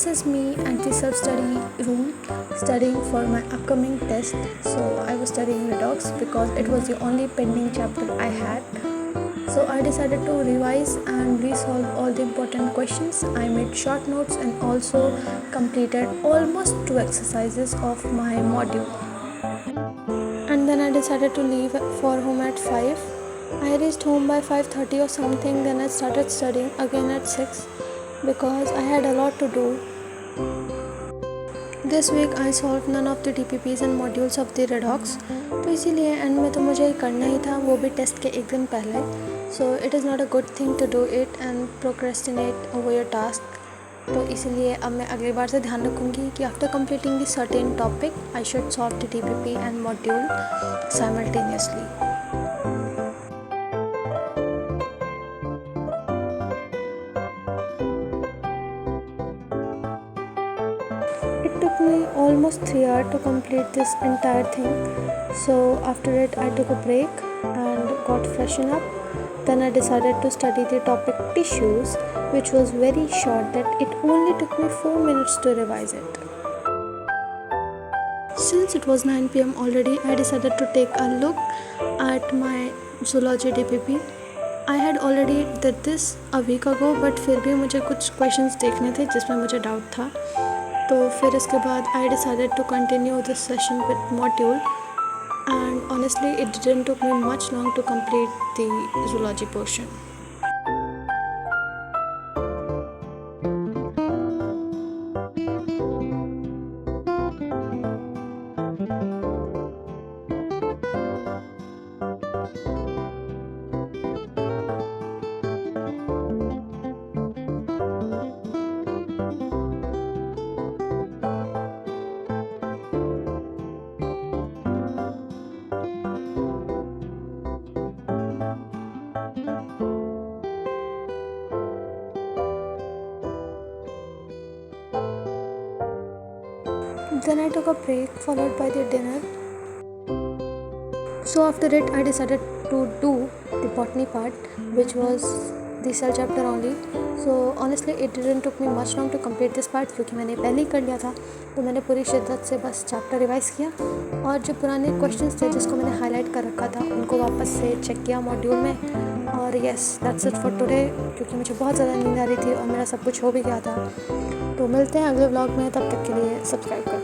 this is me at the self-study room studying for my upcoming test. So I was studying Redox because it was the only pending chapter I had. So I decided to revise and resolve all the important questions. I made short notes and also completed almost 2 exercises of my module. And then I decided to leave for home at 5. I reached home by 5:30 or something. Then I started studying again at 6 because I had a lot to do. This week I solved none of the TPPs and modules of the Redox. तो इसीलिए and में तो मुझे करना ही था, वो भी test के एक दिन पहले. So it is not a good thing to do it and procrastinate over your task. तो इसीलिए अब मैं अगली बार से ध्यान रखूँगी कि after completing the certain topic I should solve the TPP and module simultaneously. It took me almost 3 hours to complete this entire thing. So after it I took a break and got freshen up. Then I decided to study the topic tissues, which was very short that it only took me 4 minutes to revise it. Since it was 9 p.m. already, I decided to take a look at my zoology DPP. I had already did this a week ago, but फिर भी मुझे कुछ questions देखने थे जिसमें मुझे doubt था. तो फिर इसके बाद I decided to continue this session with module, and honestly it didn't took me much long to complete the zoology portion. Then I took a break followed by the dinner. So after it I decided to do the botany part, which was the cell chapter only. So honestly it didn't took me much long to complete this part क्योंकि मैंने पहले ही कर लिया था. तो मैंने पूरी शिद्दत से बस चैप्टर रिवाइज किया और जो पुराने क्वेश्चंस थे जिसको मैंने हाईलाइट कर रखा था उनको वापस से चेक किया मॉड्यूल में. और yes that's it for today, क्योंकि मुझे बहुत ज़्यादा नींद आ रही थी और मेरा सब कुछ हो भी गया था. तो मिलते हैं अगले व्लॉग में, तब तक के लिए सब्सक्राइब करें.